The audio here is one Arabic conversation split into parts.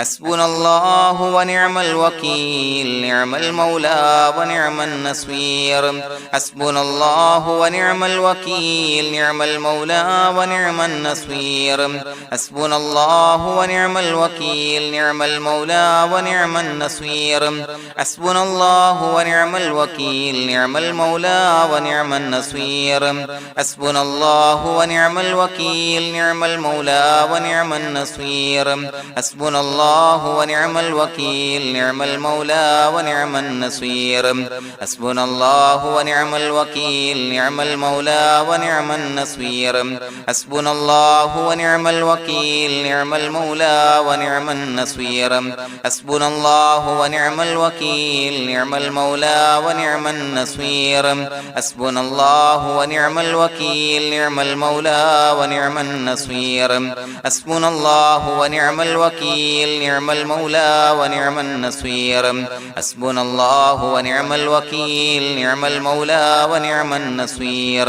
حسبنا الله ونعم الوكيل نعم المولى ونعم النصير حسبنا الله ونعم الوكيل نعم المولى ونعم النصير حسبنا الله ونعم الوكيل نعم المولى ونعم النصير حسبنا الله ونعم الوكيل نعم المولى ونعم النصير حسبنا الله ونعم الوكيل نعم المولى ونعم النصير حسبنا الله ونعم الوكيل نعم المولى ونعم النصير حسبنا الله ونعم الوكيل نعم المولى ونعم النصير حسبنا الله ونعم الوكيل نعم المولى ونعم النصير حسبنا الله ونعم الوكيل نعم المولى ونعم النصير حسبنا الله ونعم الوكيل نعم المولى ونعم النصير حسبنا الله ونعم الوكيل نعم المولى ونعم النصير حسبنا الله ونعم الوكيل نعم المولى ونعم النصير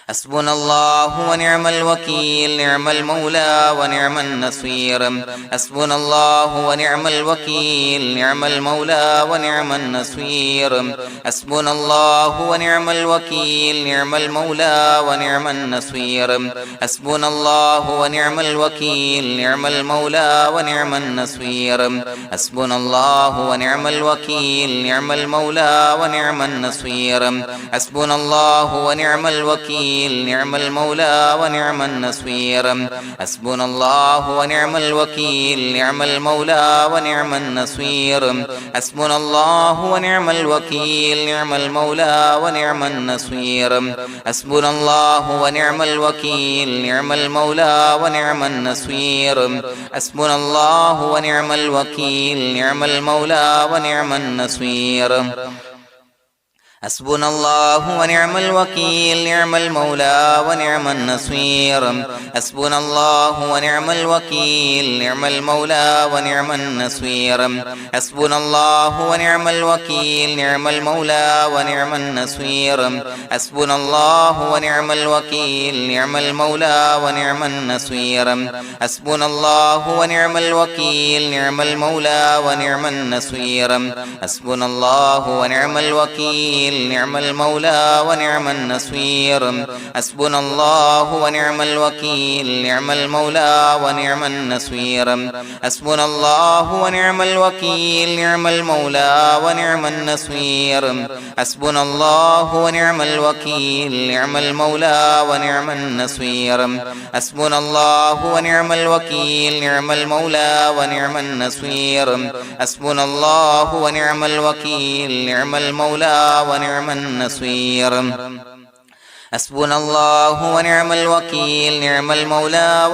حسبنا الله ونعم الوكيل نعم المولى ونعم النصير حسبنا الله ونعم الوكيل نعم المولى ونعم النصير حسبنا الله ونعم الوكيل نعم المولى ونعم النصير حسبنا الله ونعم الوكيل نعم المولى ونعم النصير حسبنا الله ونعم الوكيل نعم المولى ونعم النصير حسبنا الله ونعم الوكيل نعم المولى ونعم النصير حسبنا الله ونعم الوكيل نعم المولى ونعم النصير حسبنا الله ونعم الوكيل نعم المولى ونعم النصير حسبنا الله ونعم الوكيل نعم المولى ونعم النصير حسبنا الله ونعم الوكيل نعم المولى ونعم النصير حسبنا الله ونعم الوكيل نعم المولى ونعم النصير حسبنا الله ونعم الوكيل نعم المولى ونعم النصير حسبنا الله ونعم الوكيل نعم المولى ونعم النصير حسبنا الله ونعم الوكيل نعم المولى ونعم النصير حسبنا الله ونعم الوكيل نعم المولى ونعم النصير حسبنا الله ونعم الوكيل نعم المولى ونعم النصير حسبنا الله ونعم الوكيل نعم المولى ونعم النصير حسبنا الله ونعم الوكيل نعم المولى ونعم النصير حسبنا الله ونعم الوكيل نعم المولى ونعم النصير حسبنا الله ونعم الوكيل نعم المولى ونعم النصير حسبنا الله ونعم الوكيل نعم المولى ونعم النصير حسبنا الله ونعم الوكيل نعم المولى ونعم النصير حسبنا الله ونعم الوكيل نعم المولى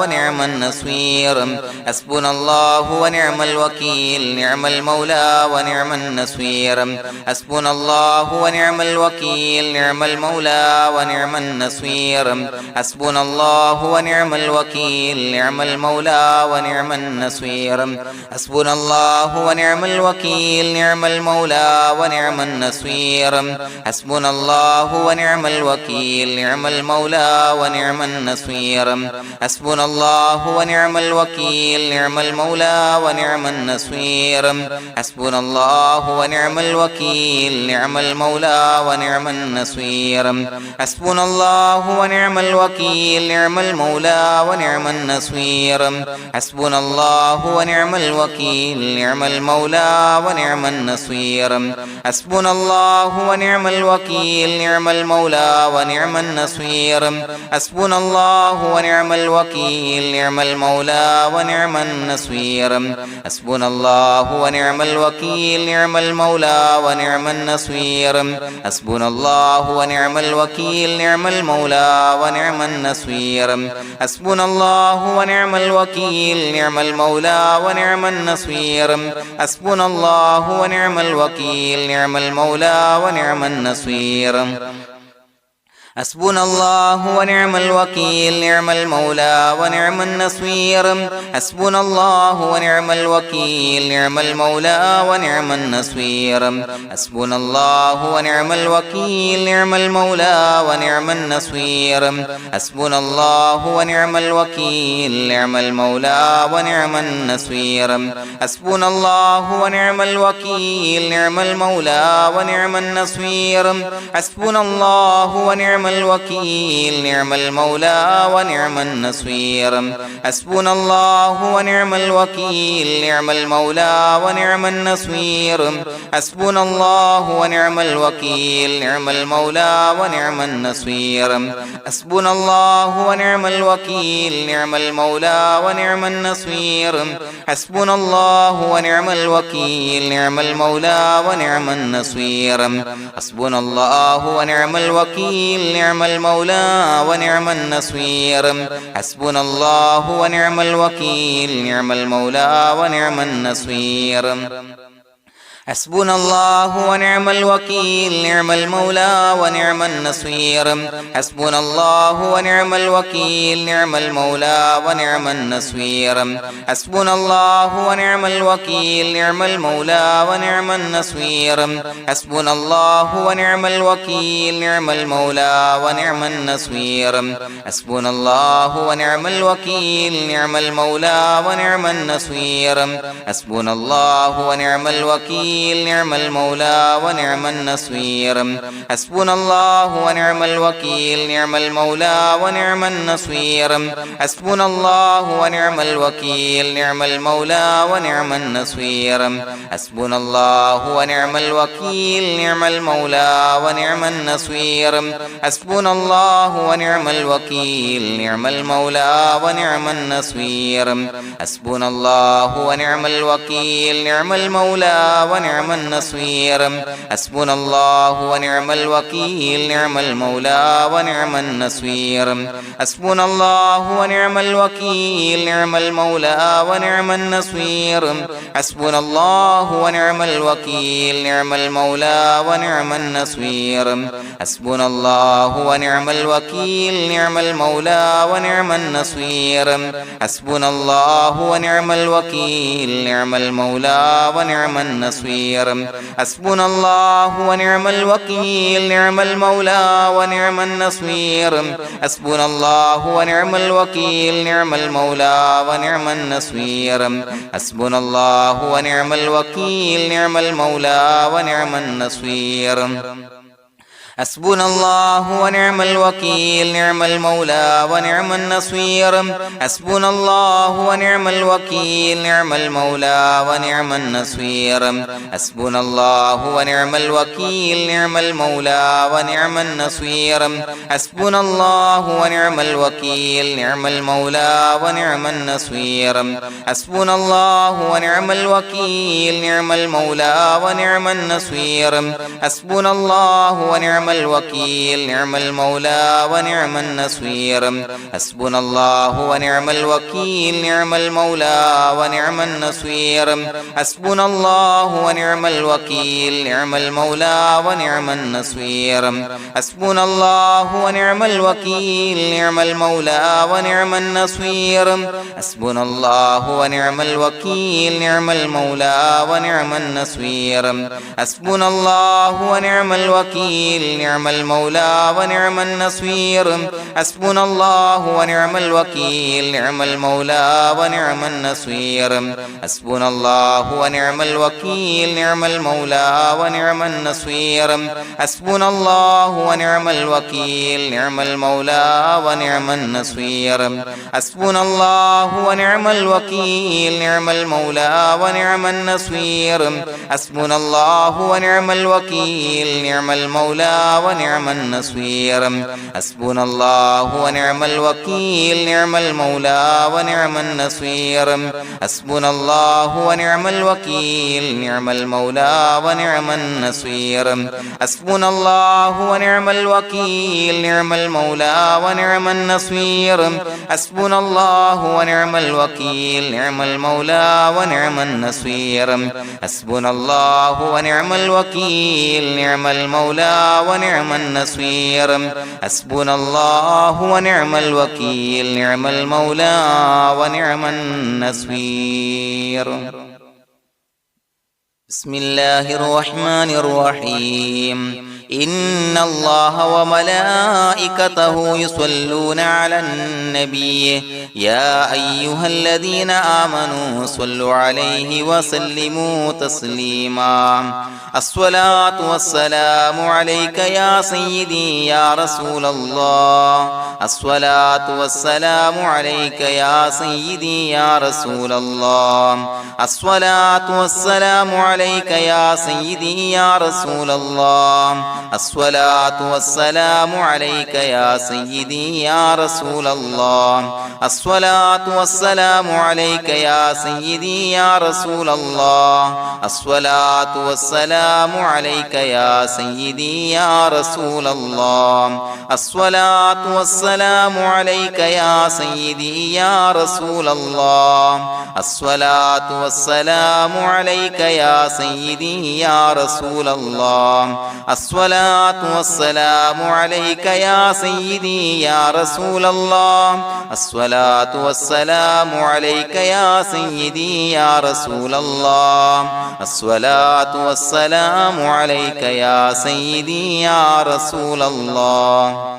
ونعم النصير حسبنا الله ونعم الوكيل نعم المولى ونعم النصير حسبنا الله ونعم الوكيل نعم المولى ونعم النصير حسبنا الله ونعم الوكيل نعم المولى ونعم النصير حسبنا الله ونعم الوكيل نعم المولى ونعم النصير حسبنا الله ونعم الوكيل نعم المولى ونعم النصير حسبنا الله ونعم الوكيل نعم المولى ونعم النصير حسبنا الله ونعم الوكيل نعم المولى ونعم النصير حسبنا الله ونعم الوكيل نعم المولى ونعم النصير حسبنا الله ونعم الوكيل نعم المولى ونعم النصير حسبنا الله ونعم الوكيل نعم المولى ونعم النصير حسبنا الله ونعم الوكيل نعم المولى ونعم النصير حسبنا الله ونعم الوكيل نعم المولى ونعم النصير حسبنا الله ونعم الوكيل نعم المولى ونعم النصير حسبنا الله ونعم الوكيل نعم المولى ونعم النصير حسبنا الله ونعم الوكيل نعم المولى ونعم النصير حسبنا الله ونعم الوكيل نعم المولى ونعم النصير حسبنا الله ونعم الوكيل نعم المولى ونعم النصير حسبنا الله ونعم الوكيل نعم المولى ونعم النصير حسبنا الله ونعم الوكيل نعم المولى ونعم النصير حسبنا الله ونعم الوكيل نعم المولى ونعم النصير حسبنا الله ونعم الوكيل نعم المولى ونعم النصير حسبنا الله ونعم الوكيل نعم المولى ونعم النصير حسبنا الله ونعم الوكيل نعم المولى ونعم النصير حسبنا الله ونعم الوكيل نعم المولى ونعم النصير حسبنا الله ونعم الوكيل نعم المولى ونعم النصير حسبنا الله ونعم الوكيل نعم المولى ونعم النصير حسبنا الله ونعم الوكيل نعم المولى ونعم النصير حسبنا الله ونعم الوكيل نعم المولى ونعم النصير حسبنا الله ونعم الوكيل نعم المولى ونعم النصير حسبنا الله ونعم الوكيل نعم المولى ونعم النصير حسبنا الله ونعم الوكيل نعم المولى ونعم النصير حسبنا الله ونعم الوكيل نعم المولى ونعم النصير حسبنا الله ونعم الوكيل نعم المولى ونعم النصير حسبنا الله ونعم الوكيل نعم المولى ونعم النصير حسبنا الله ونعم الوكيل نعم المولى ونعم النصير حسبنا الله ونعم الوكيل نعم المولى ونعم النصير حسبنا الله ونعم الوكيل نعم المولى ونعم النصير حسبنا الله ونعم الوكيل نعم المولى ونعم النصير حسبنا الله ونعم الوكيل نعم المولى ونعم النصير حسبنا الله ونعم الوكيل نعم المولى ونعم النصير حسبنا الله ونعم الوكيل نعم المولى ونعم النصير حسبنا الله ونعم الوكيل نعم المولى ونعم النصير حسبنا الله ونعم الوكيل نعم المولى ونعم النصير حسبنا الله ونعم الوكيل نعم المولى ونعم النصير حسبنا الله ونعم الوكيل نعم المولى ونعم النصير حسبنا الله ونعم الوكيل نعم المولى ونعم النصير حسبنا الله ونعم الوكيل نعم المولى ونعم النصير حسبنا الله ونعم الوكيل نعم المولى ونعم النصير حسبنا الله ونعم الوكيل نعم المولى ونعم النصير حسبنا الله ونعم الوكيل نعم المولى ونعم النصير حسبنا الله ونعم الوكيل نعم المولى ونعم النصير حسبنا الله ونعم الوكيل نعم المولى ونعم النصير حسبنا الله ونعم الوكيل نعم المولى ونعم النصير حسبنا الله ونعم الوكيل نعم المولى ونعم النصير حسبنا الله ونعم الوكيل نعم المولى ونعم النصير حسبنا الله ونعم الوكيل نعم المولى ونعم النصير حسبنا الله ونعم الوكيل نعم المولى ونعم النصير حسبنا الله ونعم الوكيل نعم المولى ونعم النصير حسبنا الله ونعم الوكيل نعم المولى ونعم النصير حسبنا الله ونعم الوكيل نعم المولى ونعم النصير حسبنا الله ونعم الوكيل نعم المولى ونعم النصير حسبنا الله ونعم الوكيل نعم المولى ونعم النصير حسبنا الله ونعم الوكيل نعم المولى ونعم النصير حسبنا الله ونعم الوكيل نعم المولى ونعم النصير حسبنا الله ونعم الوكيل نعم المولى ونعم النصير حسبنا الله ونعم الوكيل نعم المولى ونعم النصير حسبنا الله ونعم الوكيل نعم المولى ونعم النصير بسم الله الرحمن الرحيم إن الله وملائكته يصلون على النبي يا أيها الذين آمنوا صلوا عليه وسلموا تسليما الصلاة والسلام عليك يا سيدي يا رسول الله الصلاة والسلام عليك يا سيدي يا رسول الله الصلاة والسلام عليك يا سيدي يا رسول الله الصلاة والسلام عليك يا سيدي يا رسول الله الصلاة والسلام عليك يا سيدي يا رسول الله الصلاة والسلام عليك يا سيدي يا رسول الله الصلاة والسلام عليك يا سيدي يا رسول الله الصلاة والسلام عليك يا سيدي يا رسول الله الصلاة والسلام عليك يا سيدي يا رسول الله الصلاة والسلام عليك يا سيدي يا رسول الله الصلاة والسلام عليك يا سيدي يا رسول الله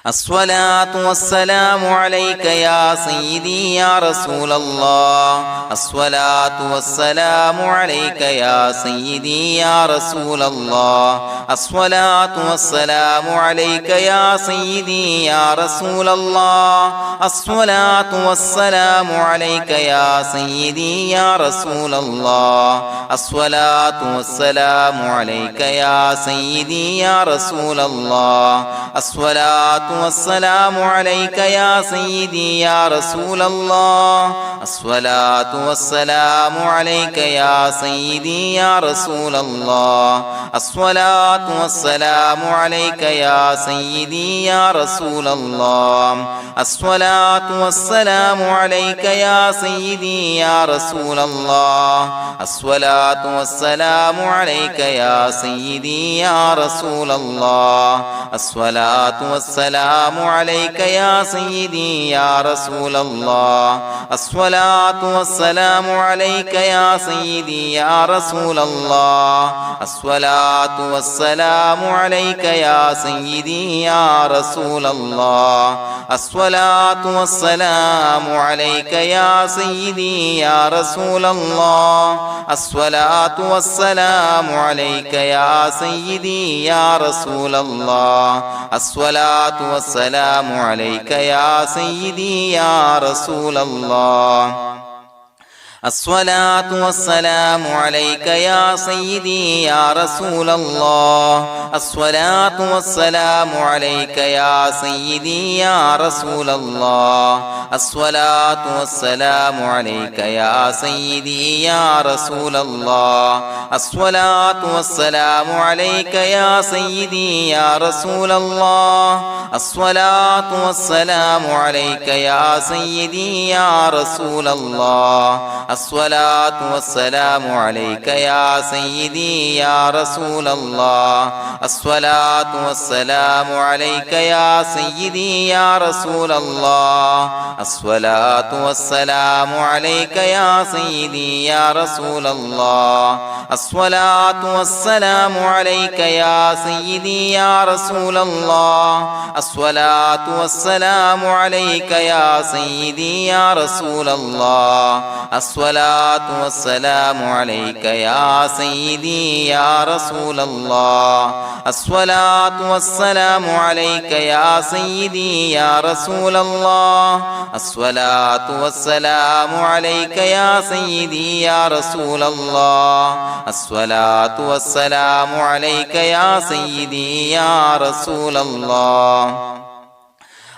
الصلاة والسلام عليك يا سيدي يا رسول الله الصلاة والسلام عليك يا سيدي يا رسول الله الصلاة والسلام عليك يا سيدي يا رسول الله الصلاة والسلام عليك يا سيدي يا رسول الله الصلاة والسلام عليك يا سيدي يا رسول الله الصلاة والسلام عليك يا سيدي يا رسول الله الصلاة والسلام عليك يا سيدي يا رسول الله الصلاة والسلام عليك يا سيدي يا رسول الله الصلاة والسلام عليك يا سيدي يا رسول الله الصلاة والسلام عليك يا سيدي يا رسول الله الصلاة والسلام عليك يا سيدي يا رسول الله الصلاة والسلام عليك يا سيدي يا رسول الله الصلاة والسلام عليك يا سيدي يا رسول الله الصلاة والسلام عليك يا سيدي يا رسول الله الصلاة والسلام عليك يا سيدي يا رسول الله الصلاة والسلام عليك يا سيدي يا رسول الله الصلاة والسلام عليك يا سيدي يا رسول الله الصلاة والسلام عليك يا سيدي يا رسول الله الصلاة والسلام عليك يا سيدي يا رسول الله الصلاة والسلام عليك يا سيدي يا رسول الله الصلاة والسلام عليك يا سيدي يا رسول الله الصلاة والسلام عليك يا سيدي يا رسول الله الصلاة والسلام عليك يا سيدي يا رسول الله الصلاة والسلام عليك يا سيدي يا رسول الله الصلاة والسلام عليك يا سيدي يا رسول الله الصلاة والسلام عليك يا سيدي يا رسول الله الصلاة والسلام عليك يا سيدي يا رسول الله الصلاة والسلام عليك يا سيدي يا رسول الله الصلاة والسلام عليك يا سيدي يا رسول الله الصلاة والسلام عليك يا سيدي يا رسول الله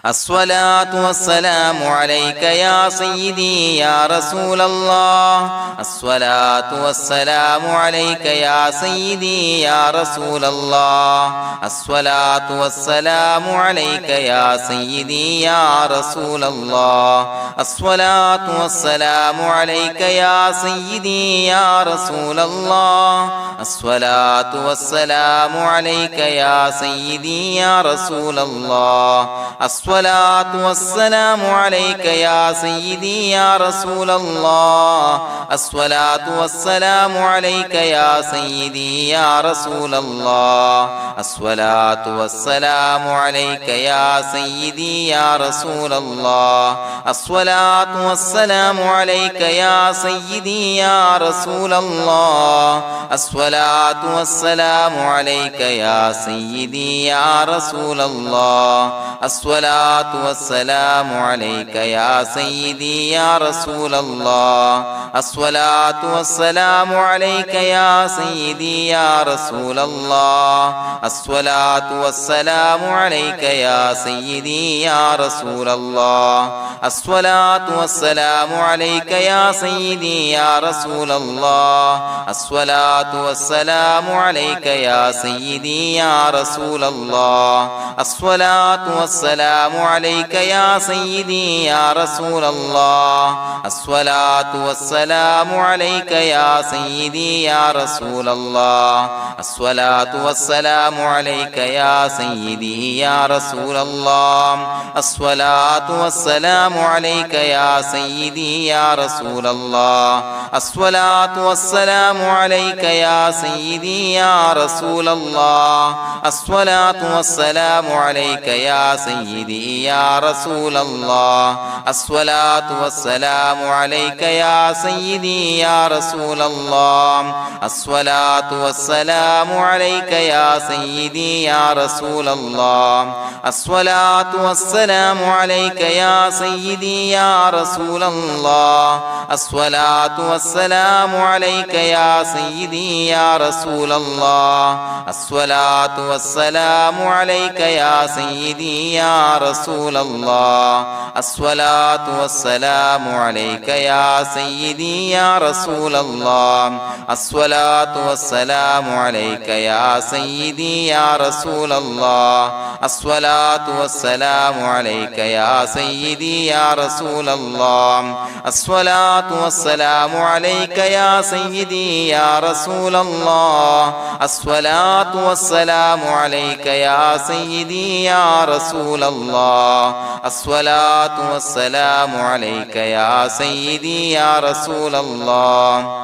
الصلاة والسلام عليك يا سيدي يا رسول الله الصلاة والسلام عليك يا سيدي يا رسول الله الصلاة والسلام عليك يا سيدي يا رسول الله الصلاة والسلام عليك يا سيدي يا رسول الله الصلاة والسلام عليك يا سيدي يا رسول الله الصلاة والسلام عليك يا سيدي يا رسول الله الصلاة والسلام عليك يا سيدي يا رسول الله الصلاة والسلام عليك يا سيدي يا رسول الله الصلاة والسلام عليك يا سيدي يا رسول الله الصلاة والسلام عليك يا سيدي يا رسول الله الصلاة والسلام عليك يا سيدي يا رسول الله الصلاة والسلام عليك يا سيدي يا رسول الله الصلاة والسلام عليك يا سيدي يا رسول الله الصلاة والسلام عليك يا سيدي يا رسول الله الصلاة والسلام عليك يا سيدي يا رسول الله الصلاة والسلام عليك يا سيدي يا رسول الله الصلاة والسلام عليك يا سيدي يا رسول الله الصلاة والسلام عليك يا سيدي يا رسول الله الصلاة والسلام عليك يا سيدي يا رسول الله الصلاة والسلام عليك يا سيدي يا رسول الله الصلاة والسلام عليك يا سيدي يا رسول الله الصلاة والسلام عليك يا سيدي يا رسول الله الصلاة والسلام عليك يا سيدي يا رسول الله الصلاة والسلام عليك يا سيدي يا رسول الله الصلاة والسلام عليك يا سيدي يا رسول الله الصلاة والسلام عليك يا سيدي يا رسول الله الصلاة والسلام عليك يا سيدي يا رسول الله الصلاة والسلام عليك يا سيدي يا رسول الله الصلاة والسلام عليك يا سيدي يا رسول الله الصلاة والسلام عليك يا سيدي يا رسول الله الصلاة والسلام عليك يا سيدي يا رسول الله الصلاة والسلام عليك يا سيدي يا رسول الله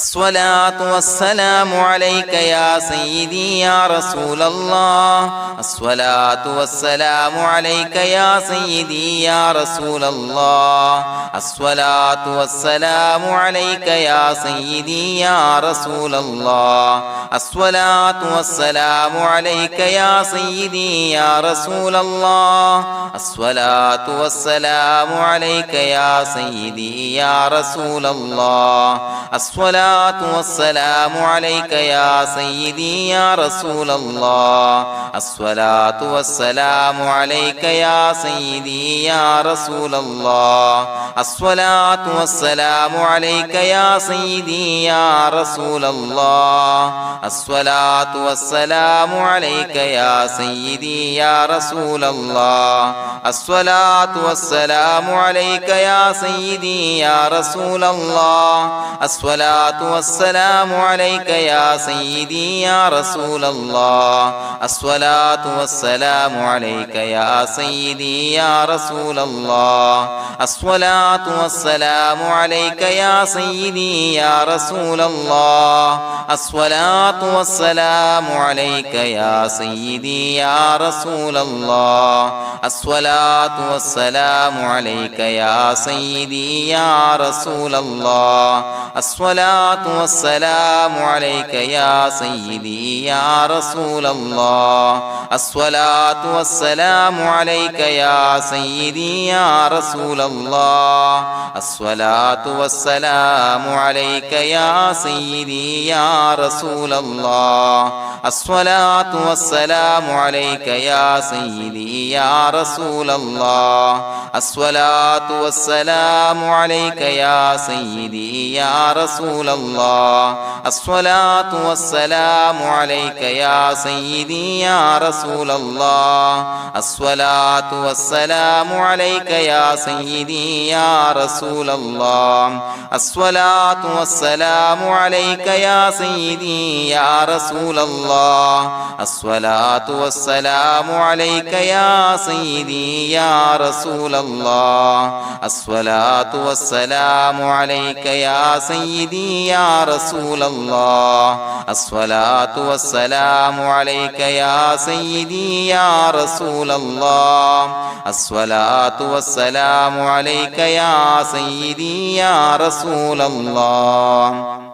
الصلاة والسلام عليك يا سيدي يا رسول الله الصلاة والسلام عليك يا سيدي يا رسول الله الصلاة والسلام عليك يا سيدي يا رسول الله الصلاة والسلام عليك يا سيدي يا رسول الله الصلاة والسلام عليك يا سيدي يا رسول الله الصلاة والسلام عليك يا سيدي يا رسول الله الصلاة والسلام عليك يا سيدي يا رسول الله الصلاة والسلام عليك يا سيدي يا رسول الله الصلاة والسلام عليك يا سيدي يا رسول الله الصلاة والسلام عليك يا سيدي يا رسول الله الصلاة والسلام عليك يا سيدي يا رسول الله الصلاة والسلام عليك يا سيدي يا رسول الله الصلاة والسلام عليك يا سيدي يا رسول الله الصلاة والسلام عليك يا سيدي يا رسول الله الصلاة والسلام عليك يا سيدي يا رسول الله الصلاة الصلاة والسلام عليك يا سيدي يا رسول الله الصلاة والسلام عليك يا سيدي يا رسول الله الصلاة والسلام عليك يا سيدي يا رسول الله الصلاة والسلام عليك يا سيدي يا رسول الله الصلاة والسلام عليك يا سيدي يا رسول الله الصلاة والسلام عليك يا سيدي يا رسول الله الصلاة والسلام عليك يا سيدي يا رسول الله الصلاة والسلام عليك يا سيدي يا رسول الله الصلاة والسلام عليك يا سيدي يا رسول الله الصلاة والسلام عليك يا سيدي يا رسول الله الصلاة والسلام عليك يا سيدي يا رسول الله الصلاة والسلام عليك يا سيدي يا رسول الله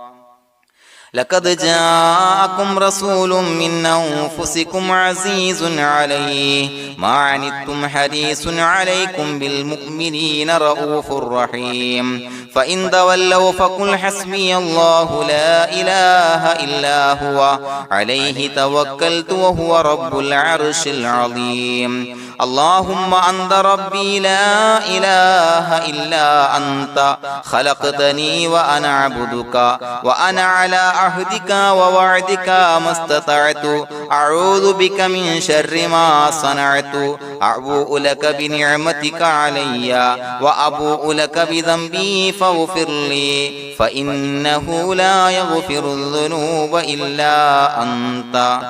لقد جاءكم رسول من أنفسكم عزيز عليه ما عنتم حريص عليكم بالمؤمنين رؤوف رحيم فإن تولوا فقل حسبي الله لا إله إلا هو عليه توكلت وهو رب العرش العظيم اللهم أنت ربي لا إله إلا أنت خلقتني وأنا عبدك وأنا على عهدك ووعدك ما استطعت أعوذ بك من شر ما صنعت أبوء لك بنعمتك علي وأبوء لك بذنبي فاغفر لي فإنه لا يغفر الذنوب إلا أنت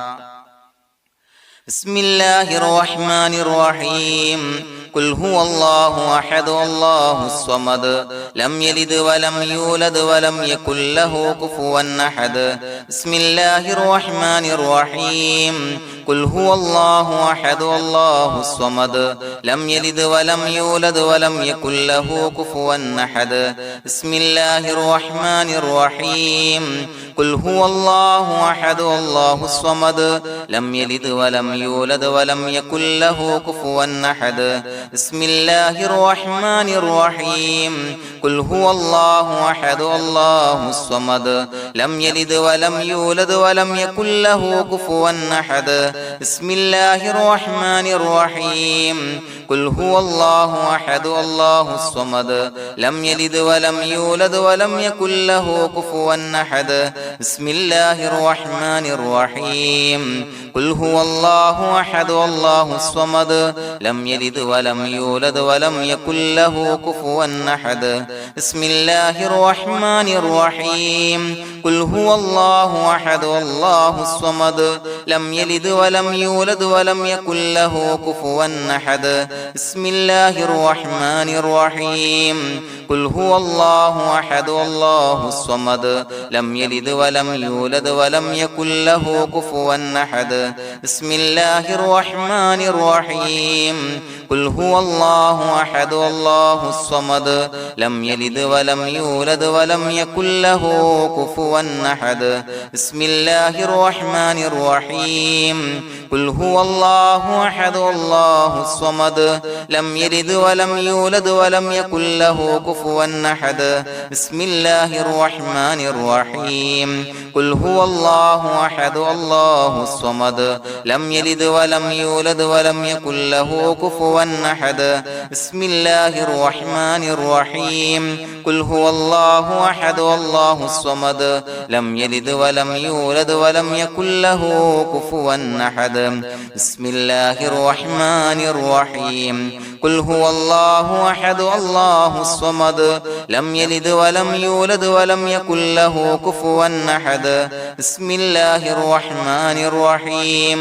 بسم الله الرحمن الرحيم قل هو الله أحد الله الصمد لم يلد ولم يولد ولم يكن له كفوا أحد بسم الله الرحمن الرحيم قل هو الله أحد الله الصمد لم يلد ولم يولد ولم يكن له كفوا أحد بسم الله الرحمن الرحيم قل هو الله أحد الله الصمد لم يلد ولم يولد ولم يكن له كفوا أحد بسم الله الرحمن الرحيم قل هو الله أحد الله الصمد لم يلد ولم يولد ولم يكن له كفوا أحد بسم الله الرحمن الرحيم قل هو الله أحد الله الصمد لم يلد ولم يولد ولم يكن له كفوا أحد بسم الله الرحمن الرحيم قل هو الله أحد الله الصمد لم يلد ولم يولد ولم يكن له كفوا أحد بسم الله الرحمن الرحيم قل هو الله أحد الله الصمد لم يلد ولم يولد ولم يكن له كفوا أحد بسم الله الرحمن الرحيم قل هو الله أحد الله الصمد لم يلد ولم يولد ولم يكن له كفوا أحد بسم الله الرحمن الرحيم قل هو الله أحد الله الصمد لم يلد ولم يولد ولم يكن له كفوا أحد بسم الله الرحمن الرحيم قل هو الله أحد الله الصمد لم يلد ولم يولد ولم يكن له كفوا أحد بسم الله الرحمن الرحيم قل هو الله أحد الله الصمد لم يلد ولم يولد ولم يكن له كفوا أحد بسم الله الرحمن الرحيم قل هو الله أحد الله الصمد لم يلد ولم يولد ولم يكن له كفوا أحد بسم الله الرحمن الرحيم قل هو الله أحد الله الصمد لم يلد ولم يولد ولم يكن له كفوا أحد بسم الله الرحمن الرحيم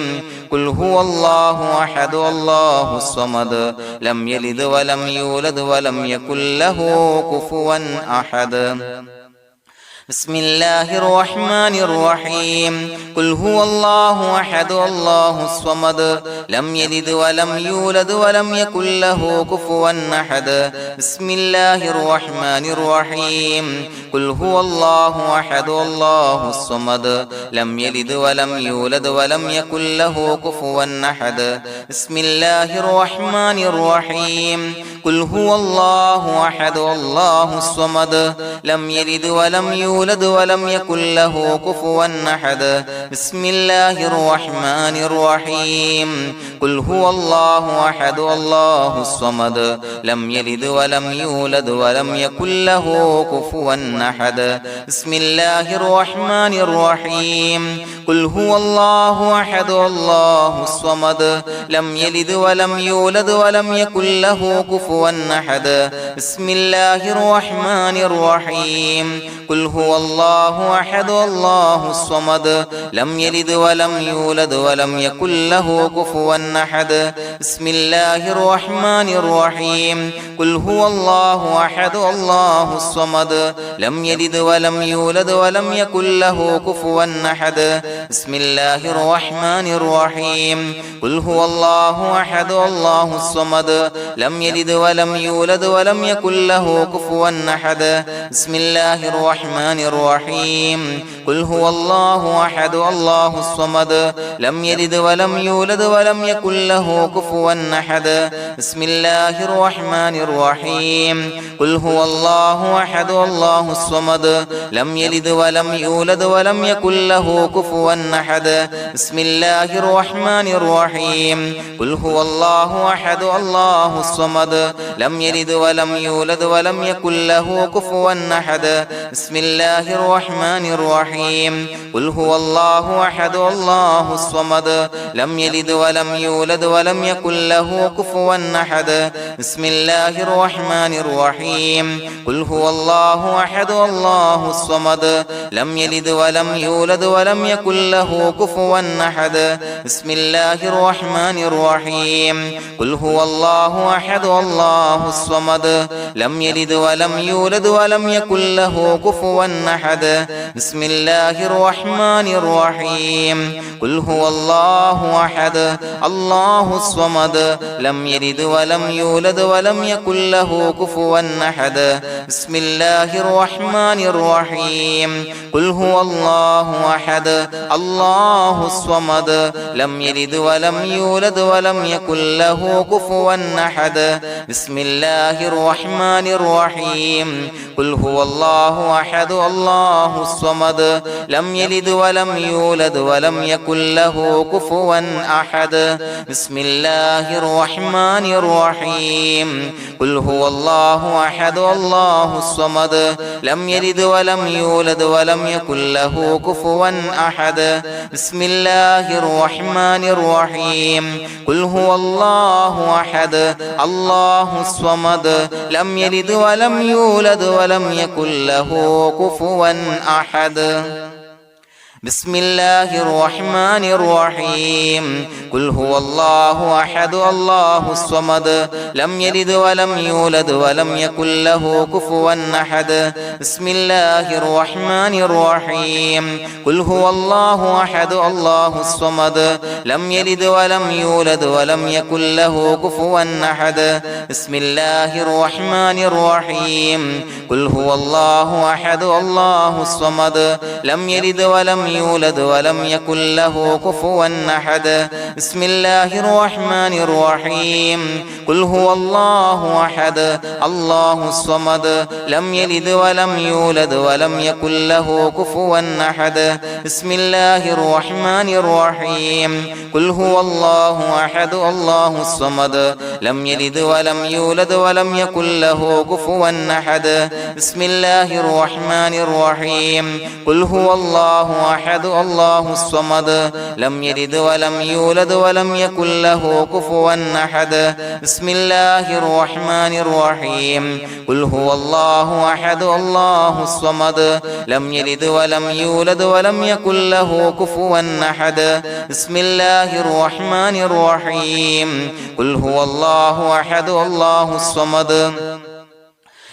قل هو الله أحد الله الصمد لم يلد ولم يولد ولم يكن له كفوا أحد بسم الله الرحمن الرحيم قل هو الله أحد الله الصمد لم يلد ولم يولد ولم يكن له كفوا أحد بسم الله الرحمن الرحيم قل هو الله أحد الله الصمد لم يلد ولم يولد ولم يكن له كفوا أحد بسم الله الرحمن الرحيم قل هو الله أحد الله الصمد لم يلد ولم يولد ولم يكن له كفوا أحد بسم الله الرحمن الرحيم قل هو الله أحد الله الصمد لم يلد ولم يولد ولم يكن له كفوا أحد بسم الله الرحمن الرحيم قل هو الله أحد الله الصمد لم يلد ولم يولد ولم يكن له كفوا أحد بسم الله الرحمن الرحيم قل هو الله أحد الله الصمد لم يلد ولم يولد ولم يكن له كفوا أحد بسم الله الرحمن الرحيم قل هو الله أحد الله الصمد لم يلد ولم يولد ولم يكن له كفوا أحد بسم الله الرحمن الرحيم قل هو الله أحد الله الصمد لم يلد ولم يولد ولم يكن له كفوا أحد بسم الله الرحمن الرحيم قل هو الله أحد الله الصمد لم يلد ولم يولد ولم يكن له كفوا أحد بسم الله الرحمن الرحيم قل هو الله أحد الله الصمد لم يلد ولم يولد ولم يكن له كفوا أحد بسم الله الرحمن الرحيم قل هو الله أحد الله الصمد لم يلد ولم يولد ولم يكن له كفوا أحد بسم الله الرحمن الرحيم قل هو الله أحد الله الصمد لم يلد ولم يولد ولم يكن له كفوا أحد بسم الله الرحمن الرحيم قل هو الله أحد الله الصمد لم يلد ولم يولد ولم يكن له كفوا أحد بسم الله الرحمن الرحيم قل هو الله أحد الله الصمد لم يلد ولم يولد ولم يكن له كفوا أحد بسم الله الرحمن الرحيم قل هو الله أحد الله الصمد لم يلد ولم يولد ولم يكن له كفوا أحد بسم الله الرحمن الرحيم قل هو الله أحد الله الصمد لم يلد ولم يولد ولم يكن له كفوا أحد بسم الله الرحمن الرحيم قل هو الله أحد الله الصمد لم يلد ولم يولد ولم يكن له كفوا أحد بسم الله الرحمن الرحيم قل هو الله أحد الله الصمد لم يلد ولم يولد ولم يكن له كفوا أحد بسم الله الرحمن الرحيم قل هو الله أحد الله الصمد لم يلد ولم يولد ولم يكن له كفوا أحد بسم الله الرحمن الرحيم قل هو الله أحد الله الصمد لم يلد ولم يولد ولم يكن له كفوا أحد بسم الله الرحمن الرحيم قل هو الله أحد الله الصمد لم يلد ولم يولد ولم يكن له كفوا أحد بسم الله الرحمن الرحيم قل هو الله أحد الله الصمد لم يلد ولم يولد ولم يكن له كفوا أحد بسم الله الرحمن الرحيم قل هو الله أحد الله الصمد لم يلد ولم يولد ولم يكن له كفوا أحد بسم الله الرحمن الرحيم قل هو الله أحد الله الصمد لم يلد ولم يولد ولم يكن له كفوا أحد بسم الله الرحمن الرحيم قل هو الله أحد الله الصمد لم يلد ولم يولد ولم يكن له كفوا أحد بسم الله الرحمن الرحيم قل هو الله أحد الله الصمد لم يلد ولم يولد ولم يكن له كفوا أحد بسم الله الرحمن الرحيم قل هو الله أحد الله الصمد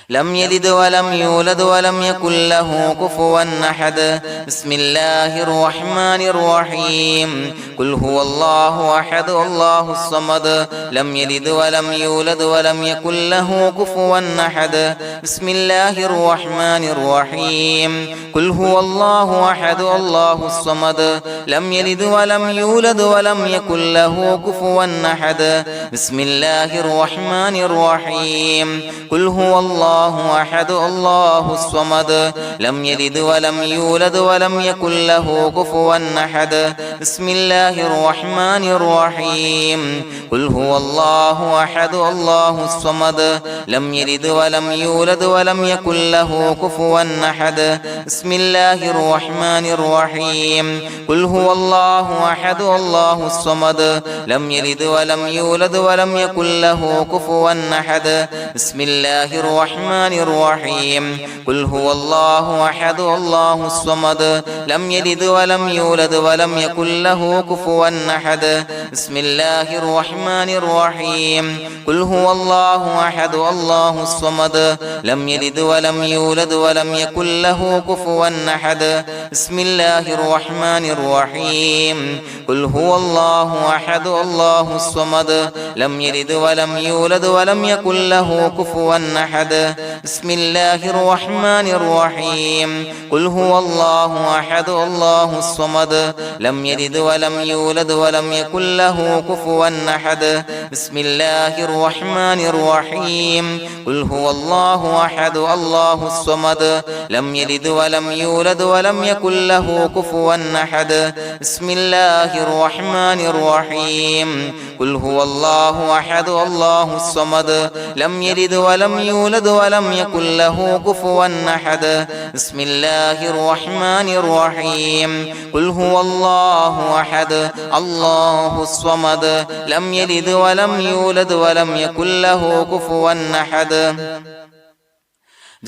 لم يلد ولم يولد ولم يكن له كفوا أحد بسم الله الرحمن الرحيم قل هو الله أحد الله الصمد لم يلد ولم يولد ولم يكن له كفوا أحد بسم الله الرحمن الرحيم قل هو الله أحد الله الصمد لم يلد ولم يولد ولم يكن له كفوا أحد بسم الله الرحمن الرحيم قل هو الله أحد الله الصمد لم يلد ولم يولد ولم يكن له كفوا أحد بسم الله الرحمن الرحيم قل هو الله أحد الله الصمد لم يلد ولم يولد ولم يكن له كفوا أحد بسم الله الرحمن الرحيم قل هو الله أحد الله الصمد لم يلد ولم يولد ولم يكن له كفوا أحد بسم الله الرحمن الرحيم قل هو الله أحد الله الصمد لم يلد ولم يولد ولم يكن له كفوا أحد بسم الله الرحمن الرحيم قل هو الله أحد الله الصمد لم يلد ولم يولد ولم يكن له كفوا أحد بسم الله الرحمن الرحيم قل هو الله أحد الله الصمد لم يلد ولم يولد ولم يكن له كفوا أحد بسم الله الرحمن الرحيم قل هو الله أحد الله الصمد لم يلد ولم يولد ولم يكن له كفوا أحد بسم الله الرحمن الرحيم قل هو الله أحد الله الصمد لم يلد ولم يولد ولم يكن له كفوا أحد بسم الله الرحمن الرحيم قل هو الله أحد الله الصمد لم يلد ولم يولد ولم يكن له كفوا أحد بسم الله الرحمن الرحيم قل هو الله أحد الله الصمد لم يلد ولم يولد ولم يكن له كفوا أحد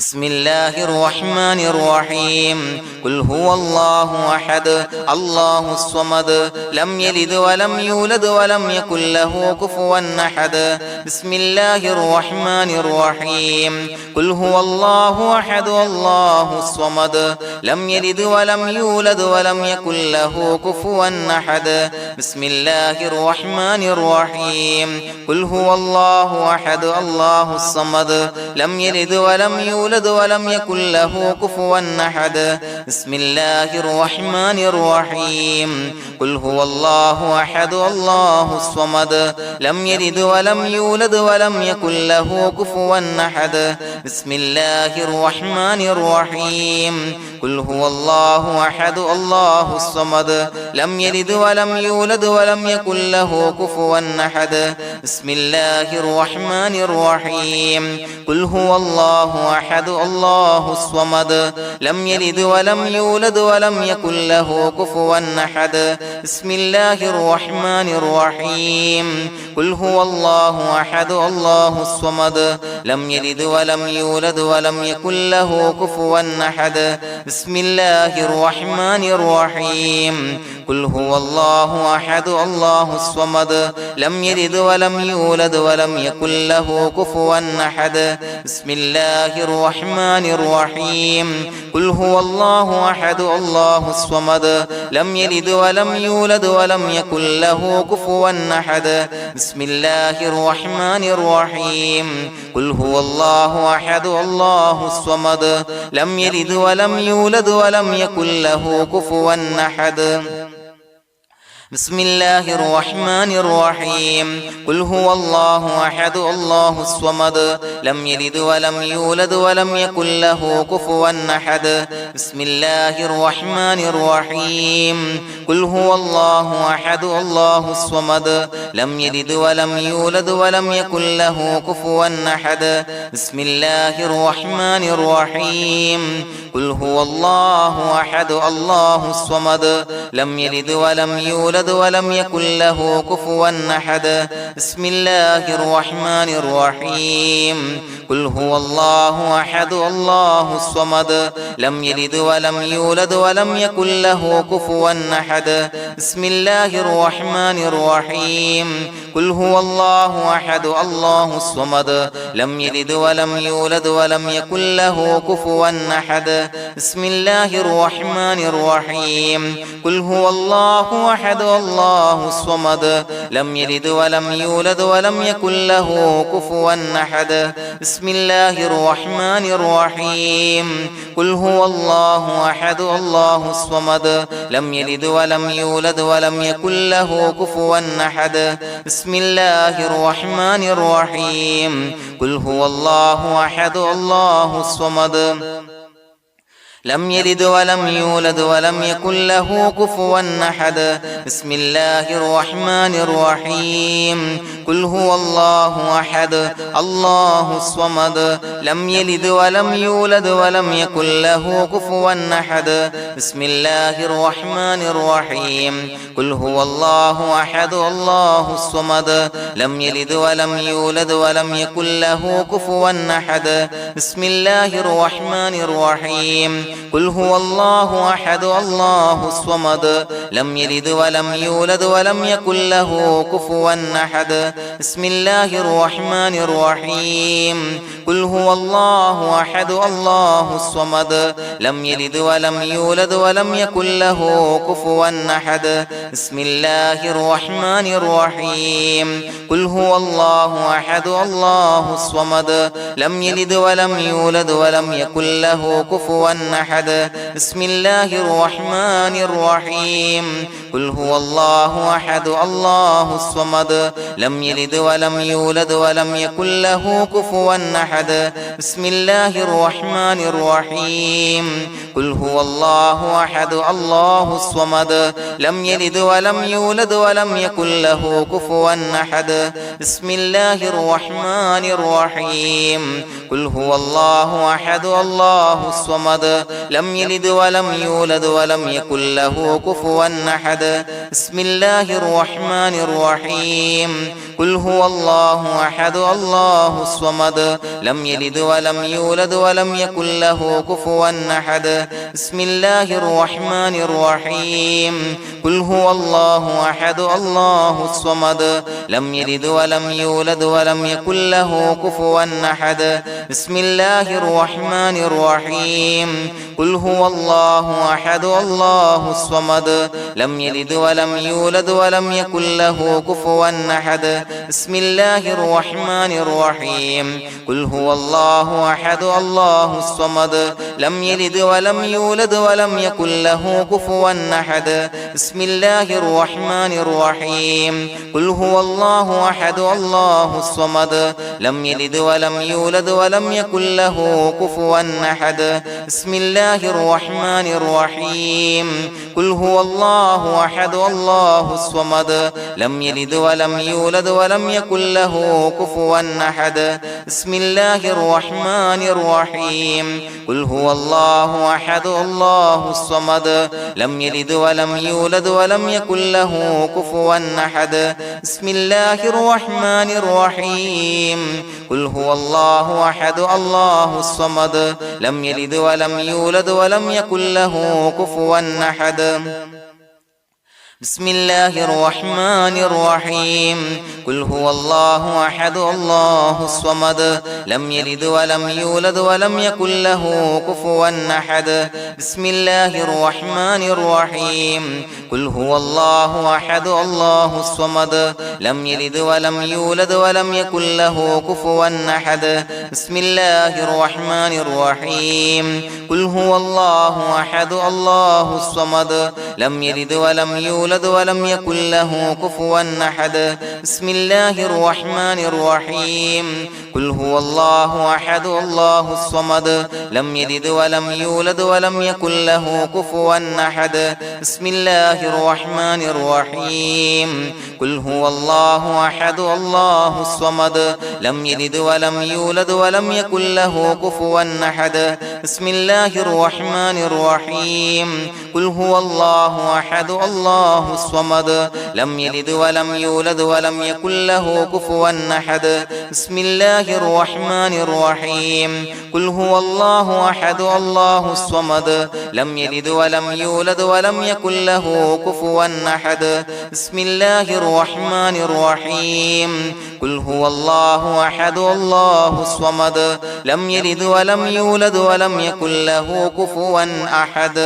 بسم الله الرحمن الرحيم قل هو الله أحد الله الصمد لم يلد ولم يولد ولم يكن له كفوا أحد بسم الله الرحمن الرحيم قل هو الله أحد الله الصمد لم يلد ولم يولد ولم يكن له كفوا أحد بسم الله الرحمن الرحيم قل هو الله أحد الله الصمد لم يلد ولم يولد ولم يكن له كفوا أحد بسم الله الرحمن الرحيم قل هو الله أحد الله الصمد لم يلد ولم يولد ولم يكن له كفوا أحد بسم الله الرحمن الرحيم قل هو الله أحد الله الصمد لم يلد ولم يولد ولم يكن له كفوا أحد بسم الله الرحمن الرحيم قل هو الله أحد الله الصمد لم يلد ولم يولد ولم يكن له كفوا أحد بسم الله الرحمن الرحيم قل هو الله أحد الله الصمد لم يلد ولم يولد ولم يكن له كفوا أحد بسم الله الرحمن الرحيم قل هو الله أحد الله الصمد لم يلد ولم يولد ولم يكن له كفوا أحد بسم الله الرحمن الرحيم قل هو الله أحد الله الصمد لم يلد ولم يولد ولم يكن له كفوا أحد بسم الله الرحمن الرحيم قل هو الله أحد الله الصمد لم يلد ولم يولد ولم يكن له كفوا أحد بسم الله الرحمن الرحيم قل هو الله أحد الله الصمد لم يلد ولم يولد ولم يكن له كفوا أحد بسم الله الرحمن الرحيم قل هو الله أحد الله الصمد لم يلد ولم يولد ولم يكن له كفوا أحد بسم الله الرحمن الرحيم قل هو الله أحد الله الصمد لم يلد ولم يولد يولد ولم يكن له كفوا أحد بسم الله الرحمن الرحيم قل هو الله أحد الله الصمد لم يلد ولم يولد ولم يكن له كفوا أحد بسم الله الرحمن الرحيم قل هو الله أحد الله الصمد لم يلد ولم يولد ولم يكن له كفوا أحد بسم الله الرحمن الرحيم قل هو الله أحد الله الصمد لم يلد ولم يولد ولم يكن له كفوا أحد بسم الله الرحمن الرحيم قل هو الله أحد الله الصمد لم يلد ولم يولد ولم يكن له كفوا أحد بسم الله الرحمن الرحيم قل هو الله أحد الله الصمد لم يلد ولم يولد ولم يكن له كفوا أحد بسم الله الرحمن الرحيم قل هو الله أحد الله الصمد لم يلد ولم يولد ولم يكن له كفوا أحد بسم الله الرحمن الرحيم قل هو الله أحد الله الصمد لم يلد ولم يولد ولم يكن له كفوا أحد بسم الله الرحمن الرحيم قل هو الله أحد الله الصمد لم يلد ولم يولد ولم يكن له كفوا أحد بسم الله الرحمن الرحيم قل هو الله أحد الله الصمد لم يلد ولم يولد ولم يكن له كفوا أحد بسم الله الرحمن الرحيم قل هو الله أحد الله الصمد لم يلد ولم يولد ولم يكن له كفوا أحد بسم الله الرحمن الرحيم قل هو الله أحد الله الصمد لم يلد ولم يولد ولم يكن له كفوا أحد بسم الله الرحمن الرحيم قل هو الله أحد الله الصمد لم يلد ولم يولد ولم يكن له كفوا أحد بسم الله الرحمن الرحيم قل هو الله أحد الله الصمد لم يلد ولم يولد ولم يكن له كفوا أحد بسم الله الرحمن الرحيم قل هو الله أحد الله الصمد لم يلد ولم يولد ولم يكن له كفوا أحد بسم الله الرحمن الرحيم قل هو الله أحد الله الصمد لم يلد ولم يولد ولم يكن له كفوا أحد بسم الله الرحمن الرحيم قل هو الله أحد الله الصمد لم يلد ولم يولد ولم يكن له كفوا أحد بسم الله الرحمن الرحيم قل هو الله أحد الله الصمد لم يلد ولم يولد ولم يكن له كفوا أحد بسم الله الرحمن الرحيم قل هو الله أحد الله الصمد لم يلد ولم يولد ولم يكن له كفوا أحد بسم الله الرحمن الرحيم قل هو الله أحد الله الصمد لم يلد ولم يولد ولم يكن له كفوا أحد بسم الله الرحمن الرحيم قل هو الله أحد الله الصمد لم يلد ولم يولد ولم يكن له كفوا أحد بسم الله الرحمن الرحيم قل هو الله أحد الله الصمد لم يلد ولم يولد ولم يكن له كفوا أحد بسم الله الرحمن الرحيم قل هو الله أحد الله الصمد لم يلد ولم يولد ولم يكن له كفوا أحد بسم الله الرحمن الرحيم قل هو الله أحد الله الصمد لم يلد ولم يولد ولم يكن له كفوا أحد بسم الله الرحمن الرحيم قل هو الله أحد الله الصمد لم يلد ولم يولد ولم يكن له كفوا أحد بسم الله الرحمن الرحيم قل هو الله أحد الله الصمد لم يلد ولم يولد ولم يكن له كفوا أحد بسم الله الرحمن الرحيم قل هو الله أحد الله الصمد لم يلد ولم يولد ولم يكن له كفوا أحد بسم الله الرحمن الرحيم قل هو الله الله أحد الله الصمد لم يلد ولم يولد ولم يكن له كفوا أحد بسم الله الرحمن الرحيم قل هو الله أحد الله الصمد لم يلد ولم يولد ولم يكن له كفوا أحد بسم الله الرحمن الرحيم قل هو الله أحد الله الصمد لم يلد ولم يولد ولم يكن له كفوا أحد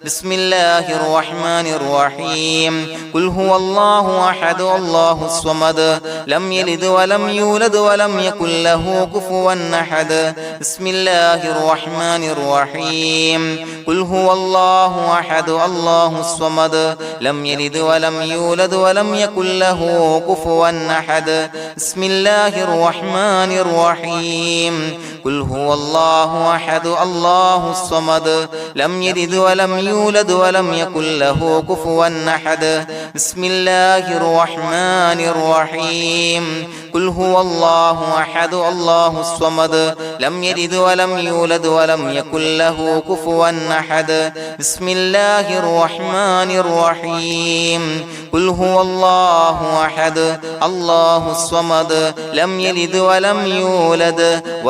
بسم الله الرحمن الرحيم قل هو الله أحد الله الصمد لم يلد ولم يولد ولم يكن له كفوا أحد بسم الله الرحمن الرحيم قل هو الله أحد الله الصمد لم يلد ولم يولد ولم يكن له كفوا أحد بسم الله الرحمن الرحيم قل هو الله أحد الله الصمد لم يلد ولم يولد ولم يكن له كفوا أحد بسم الله الرحمن الرحيم قل هو الله أحد الله الصمد لم يلد ولم يولد ولم يكن له كفوا أحد بسم الله الرحمن الرحيم قل هو الله أحد الله الصمد لم يلد ولم يولد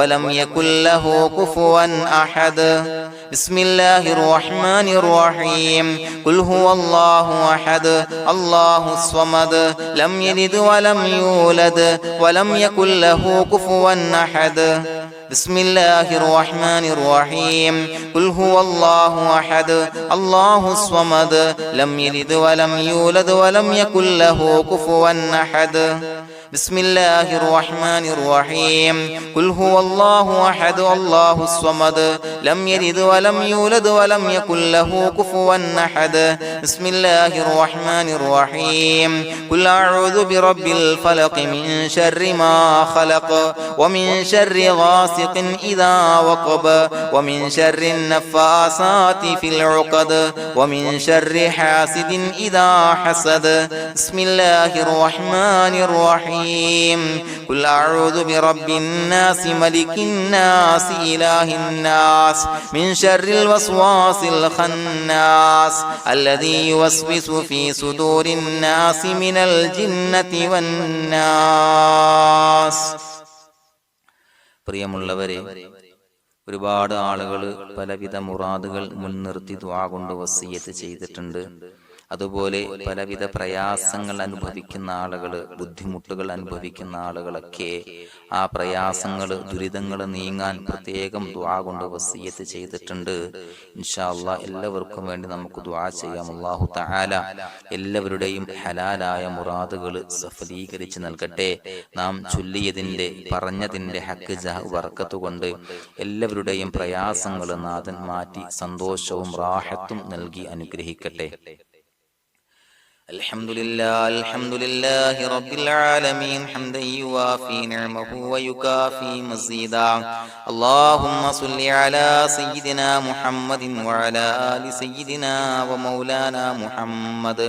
ولم يكن له كفوا أحد بسم الله الرحمن الرحيم قل هو الله أحد الله الصمد لم يلد ولم يولد ولم يكن له كفوا أحد بسم الله الرحمن الرحيم قل هو الله أحد الله الصمد لم يلد ولم يولد ولم يكن له كفوا أحد بسم الله الرحمن الرحيم قل هو الله أحد الله الصمد لم يلد ولم يولد ولم يكن له كفوا أحد بسم الله الرحمن الرحيم قل أعوذ برب الفلق من شر ما خلق ومن شر غاسق إذا وقب ومن شر النفاثات في العقد ومن شر حاسد إذا حسد بسم الله الرحمن الرحيم قل أعوذ برب الناس ملك الناس إله الناس من شر الوسواس الخناس الذي يوسوس في صدور الناس من الجنة والناس. പ്രിയമുള്ളവരെ, ഒരുപാട് ആളുകൾ പലവിധ മുറാദുകൾ മുൻനിർത്തി ദുആ കൊണ്ട് വസിയ്യത്ത് ചെയ്തിട്ടുണ്ട്. അതുപോലെ പലവിധ പ്രയാസങ്ങൾ അനുഭവിക്കുന്ന ആളുകൾ, ബുദ്ധിമുട്ടുകൾ അനുഭവിക്കുന്ന ആളുകളൊക്കെ ആ പ്രയാസങ്ങൾ, ദുരിതങ്ങൾ നീങ്ങാൻ പ്രത്യേകം ദുആ കൊണ്ട് വസിയ്യത്ത് ചെയ്തിട്ടുണ്ട്. ഇൻഷാ അല്ലാഹ് എല്ലാവർക്കും വേണ്ടി നമുക്ക് ദുആ ചെയ്യാം. അല്ലാഹു തആല എല്ലാവരുടെയും ഹലാലായ മുറാദുകൾ സഫലീകരിച്ച് നൽകട്ടെ. നാം ചൊല്ലിയതിന്റെ, പറഞ്ഞതിന്റെ ഹക്ക് ജാഹ് ബർക്കത്ത് കൊണ്ട് എല്ലാവരുടെയും പ്രയാസങ്ങൾ നാഥൻ മാറ്റി സന്തോഷവും റാഹത്തും നൽകി അനുഗ്രഹിക്കട്ടെ. الحمد لله رب العالمين حمدا يوافي نعمه ويكافي مزيدا. اللهم صل على سيدنا محمد وعلى آل سيدنا ومولانا محمد.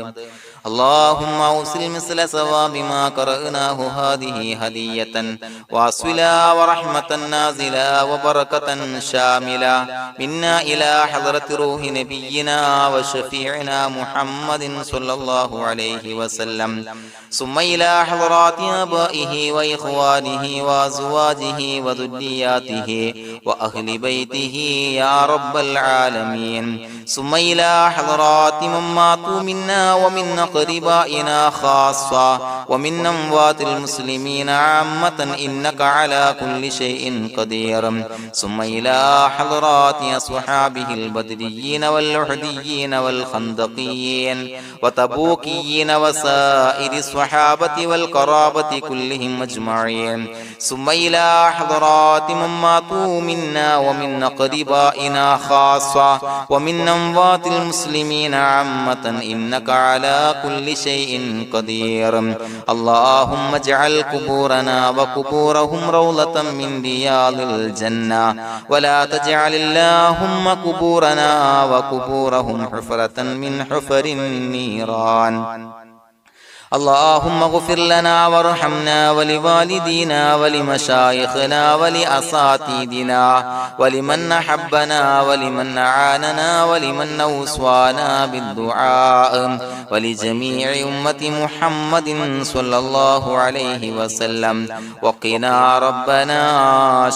اللهم أوصل مثل ثواب ما قرأناه هذه هدية واصلا ورحمة نازلا وبركة شاملة منا إلى حضرة روح نبينا وشفيعنا محمد صلى الله عليه وسلم، ثم إلى حضرات آبائه وإخوانه وأزواجه وذرياته وأهل بيته يا رب العالمين، ثم إلى حضرات من ماتوا منا ومن أقربائنا خاصة ومن أموات المسلمين عامة إنك على كل شيء قدير، ثم إلى حضرات أصحابه البدريين والأحديين والخندقيين وتبوكيين وسائر الصحابة والقرابة كلهم أجمعين، ثم إلى حضرات من ماتوا منا ومن أقربائنا خاصة ومن أموات المسلمين عامة إنك على كل شيء قدير. اللهم اجعل قبورنا وقبورهم روضة من رياض الجنة، ولا تجعل اللهم قبورنا وقبورهم حفرة من حفر النيران. اللهم اغفر لنا وارحمنا ولوالدينا ولمشايخنا ولأساتذتنا ولمن أحبنا ولمن أعاننا ولمن أوصانا بالدعاء ولجميع أمة محمد صلى الله عليه وسلم وقنا ربنا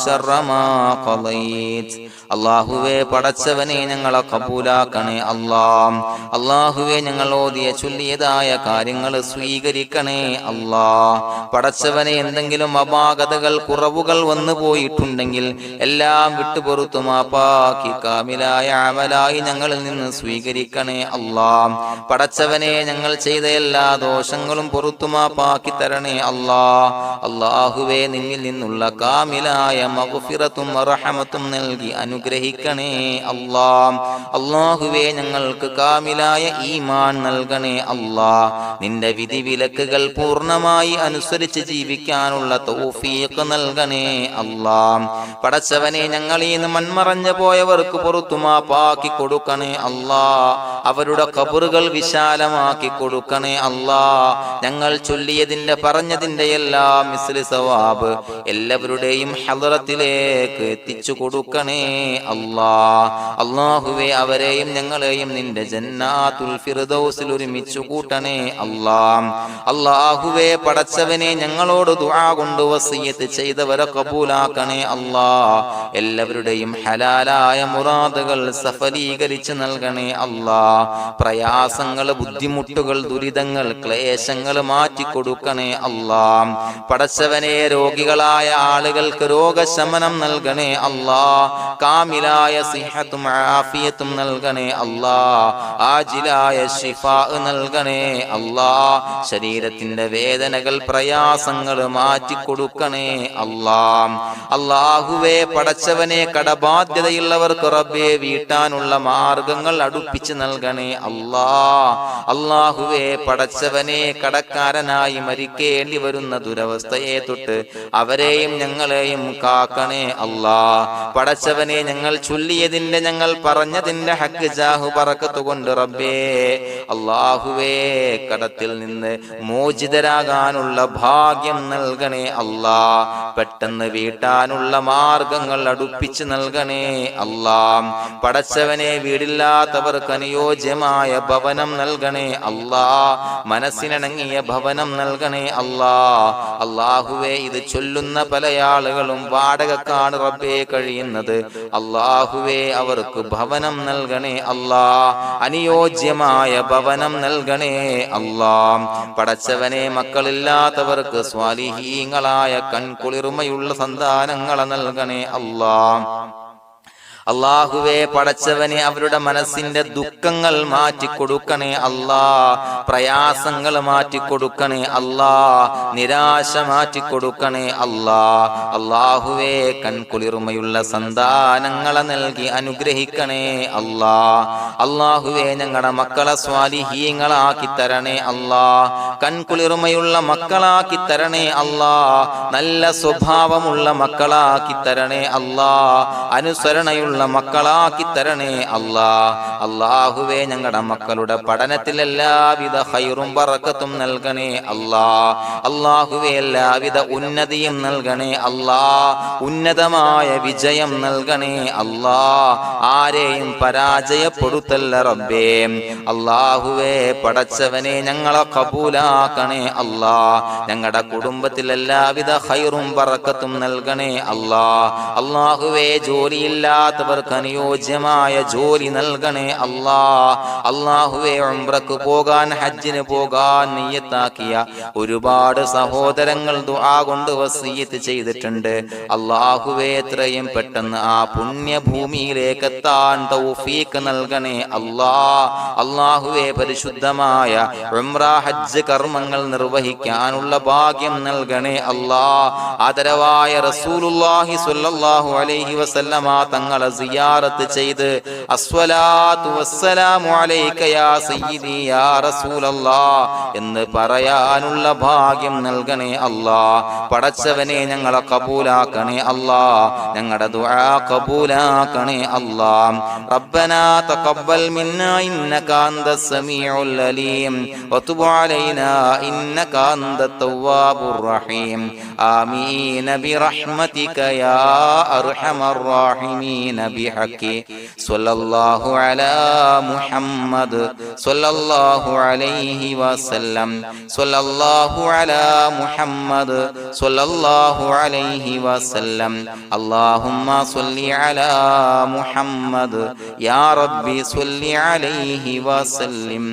شر ما قضيت. അള്ളാഹുവേ പടച്ചവനെ ഞങ്ങളെ കബൂലാക്കണേ അല്ലാഹ്. അള്ളാഹുവേ ഞങ്ങൾ ഓതിയ ചൊല്ലിയതായ കാര്യങ്ങൾ സ്വീകരിക്കണേ അല്ലാഹ്. പടച്ചവനെ എന്തെങ്കിലും അപാകതകൾ കുറവുകൾ വന്നു പോയിട്ടുണ്ടെങ്കിൽ എല്ലാം വിട്ടുപൊറുത്തു മാപ്പാക്കി കാമിലായ അമലായി ഞങ്ങളിൽ നിന്ന് സ്വീകരിക്കണേ അല്ലാഹ്. പടച്ചവനെ ഞങ്ങൾ ചെയ്ത എല്ലാ ദോഷങ്ങളും പൊറുത്തു മാപ്പാക്കി തരണേ അല്ലാഹ്. അള്ളാഹുവേ നിന്നിൽ നിന്നുള്ള കാമിലായ മഗ്ഫിറത്തും റഹമത്തും നൽകി അനുഗ്രഹിക്കണേ അല്ലാഹ്. അല്ലാഹുവേ ഞങ്ങൾക്ക് കാമിലായ ഈമാൻ നൽകണേ അല്ലാഹ്. നിന്റെ വിധി വിലക്കുകൾ പൂർണ്ണമായി അനുസരിച്ച് ജീവിക്കാനുള്ള തൗഫീഖ് നൽകണേ അല്ലാഹ്. പടച്ചവനെ ഞങ്ങളിൽ നിന്ന് മൺമറഞ്ഞു പോയവർക്ക് പുറത്തു മാപ്പാക്കി കൊടുക്കണേ അല്ലാഹ്. അവരുടെ ഖബറുകൾ വിശാലമാക്കി കൊടുക്കണേ അല്ലാഹ്. ഞങ്ങൾ ചൊല്ലിയതിന്റെ പറഞ്ഞതിന്റെ എല്ലാം മിസ്ലി സവാബ് എല്ലാവരുടെയും ഹളറത്തിലേക്ക് എത്തിച്ചു കൊടുക്കണേ അല്ലാഹ്. അല്ലാഹുവേ അവരെയും ഞങ്ങളെയും നിന്റെ ജന്നാത്തുൽ ഫിർദൗസിൽ ഒരുമിച്ചു കൂട്ടണേ അല്ലാഹ്. അല്ലാഹുവേ പടച്ചവനെ ഞങ്ങളോട് ദുആ കൊണ്ട് വസിയത്ത് ചെയ്തവരെ കബൂലാക്കണേ അല്ലാഹ്. എല്ലാവരുടെയും ഹലാലായ മുറാദുകൾ സഫലീകരിച്ച് നൽകണേ അല്ലാഹ്. പ്രയാസങ്ങൾ, ബുദ്ധിമുട്ടുകൾ, ദുരിതങ്ങൾ, ക്ലേശങ്ങൾ മാറ്റിക്കൊടുക്കണേ അല്ലാഹ്. പടച്ചവനെ രോഗികളായ ആളുകൾക്ക് രോഗശമനം നൽകണേ അല്ലാഹ്. കാമിലായ സിഹത്തും ആഫിയത്തും നൽകണേ അല്ലാഹ്. ആജിലായ ശിഫാ നൽകണേ അല്ലാഹ്. ശരീരത്തിന്റെ വേദനകൾ, പ്രയാസങ്ങൾ മാറ്റിക്കൊടുക്കണേ അല്ലാഹ്. അല്ലാഹുവേ പടച്ചവനെ കടബാധ്യതയുള്ളവർക്ക് റബ്ബേ വീട്ടാനുള്ള മാർഗങ്ങൾ അടുപ്പിച്ച് നൽകണേ അല്ലാഹ്. അല്ലാഹുവേ പടച്ചവനെ കടക്കാരനായി മരിക്കേണ്ടി വരുന്ന ദുരവസ്ഥയെ തൊട്ട് അവരെയും ഞങ്ങളെയും കാക്കണേ അല്ലാഹ്. പടച്ചവനെ ഞങ്ങൾ ചൊല്ലിയതിന്റെ, ഞങ്ങൾ പറഞ്ഞതിന്റെ ഹക്ക് ജാഹു ബറക്കത്ത് കൊണ്ട് റബ്ബേ അല്ലാഹുവേ കടത്തിൽ നിന്ന് മോചിതരാകാനുള്ള ഭാഗ്യം നൽകണേ അല്ലാഹ്. പെട്ടെന്ന് വീട്ടാനുള്ള മാർഗങ്ങൾ അടുപ്പിച്ച് നൽകണേ അല്ലാഹ്. പടച്ചവനെ വീടില്ലാത്തവർക്ക് അനുയോജ്യമായ ഭവനം നൽകണേ അല്ലാഹ്. മനസ്സിനിണങ്ങിയ ഭവനം നൽകണേ അല്ലാഹ്. അല്ലാഹുവേ ഇത് ചൊല്ലുന്ന പല ആളുകളും വാടകക്കാണ് റബ്ബേ കഴിയുന്നത്. അല്ലാഹുവേ അവർക്ക് ഭവനം നൽകണേ അല്ലാഹ്. അനുയോജ്യമായ ഭവനം നൽകണേ അല്ലാഹ്. പടച്ചവനെ മക്കളില്ലാത്തവർക്ക് സ്വാലിഹീങ്ങളായ കൺകുളിർമയുള്ള സന്താനങ്ങളെ നൽകണേ അല്ലാഹ്. അല്ലാഹുവേ പടച്ചവനെ അവരുടെ മനസ്സിന്റെ ദുഃഖങ്ങൾ മാറ്റിക്കൊടുക്കണേ അല്ലാഹ്. പ്രയാസങ്ങൾ മാറ്റിക്കൊടുക്കണേ അല്ലാഹ്. നിരാശ മാറ്റിക്കൊടുക്കണേ അല്ലാഹ്. അല്ലാഹുവേ കൺകുളിർമയുള്ള സന്താനങ്ങളെ നൽകി അനുഗ്രഹിക്കണേ അല്ലാഹ്. അല്ലാഹുവേ ഞങ്ങളുടെ മക്കളെ സ്വാലിഹീങ്ങളാക്കി തരണേ അല്ലാഹ്. കൺകുളിർമയുള്ള മക്കളാക്കി തരണേ അല്ലാഹ്. നല്ല സ്വഭാവമുള്ള മക്കളാക്കി തരണേ അല്ലാഹ്. അനുസരണയുള്ള മക്കളാക്കി തരണേ അല്ലാഹ്. അല്ലാഹുവേ ഞങ്ങളുടെ മക്കളുടെ പഠനത്തിൽ എല്ലാവിധ ഖൈറും ബറക്കത്തും നൽകണേ അല്ലാഹ്. അല്ലാഹുവേ എല്ലാവിധ ഉന്നതിയും നൽകണേ അല്ലാഹ്. ഉന്നതമായ വിജയം നൽകണേ അല്ലാഹ്. ആരെയും പരാജയപ്പെടുത്തല്ല റബ്ബേ. അല്ലാഹുവേ പടച്ചവനെ ഞങ്ങളെ കബൂലാക്കണേ അല്ലാഹ്. ഞങ്ങളുടെ കുടുംബത്തിൽ എല്ലാവിധ ഖൈറും ബറക്കത്തും നൽകണേ അല്ലാഹ്. അല്ലാഹുവേ ജോലിയില്ലാത്ത അനുയോജ്യമായ ജോലി നൽകണേ അല്ലാഹ്. അല്ലാഹുവേ ഉംറക്ക് പോകാൻ, ഹജ്ജിന് പോകാൻ നിയ്യത്താക്കിയ ഒരുപാട് സഹോദരങ്ങൾ ദുആ കൊണ്ട് വസിയത്ത് ചെയ്തിട്ടുണ്ട്. അല്ലാഹുവേ എത്രയും പെട്ടെന്ന് ആ പുണ്യഭൂമിയിലേക്ക് എത്താൻ തൗഫീഖ് നൽകണേ അല്ലാഹ്. അല്ലാഹുവേ പരിശുദ്ധമായ ഉംറ ഹജ്ജ് കർമ്മങ്ങൾ നിർവഹിക്കാനുള്ള ഭാഗ്യം നൽകണേ അല്ലാഹ്. ആദരവായ റസൂലുള്ളാഹി സ്വല്ലല്ലാഹു അലൈഹി വസല്ലമ തങ്ങളെ സിയാറത്ത് ചെയ്ത് അസ്സലാത്തു വസ്സലാമു അലൈക യാ സയ്യിദി യാ റസൂലല്ലാഹ് എന്ന് പറയാനുള്ള ഭാഗ്യം നൽകണേ അല്ലാഹ്. പടച്ചവനെ ഞങ്ങളെ കബൂലാക്കണേ അല്ലാഹ്, ഞങ്ങളുടെ ദുആ കബൂലാക്കണേ അല്ലാഹ്. റബ്ബനാ തഖബ്ബൽ മിന്നാ ഇന്നക അന്തസ് സമീഉൽ അലീം വതുബ് അലൈനാ ഇന്നക അന്തത് തവ്വാബുർ റഹീം. ആമീൻ ബിറഹ്മതിക യാ അർഹമർ റഹീമീൻ ബിഹഖി സ്വല്ലല്ലാഹു അലാ മുഹമ്മദ് സ്വല്ലല്ലാഹു അലൈഹി വസല്ലം സ്വല്ലല്ലാഹു അലാ മുഹമ്മദ് സ്വല്ലല്ലാഹു അലൈഹി വസല്ലം. അല്ലാഹുമ്മ സ്വല്ലി അലാ മുഹമ്മദ് യാ റബ്ബി സ്വല്ലി അലൈഹി വസല്ലം.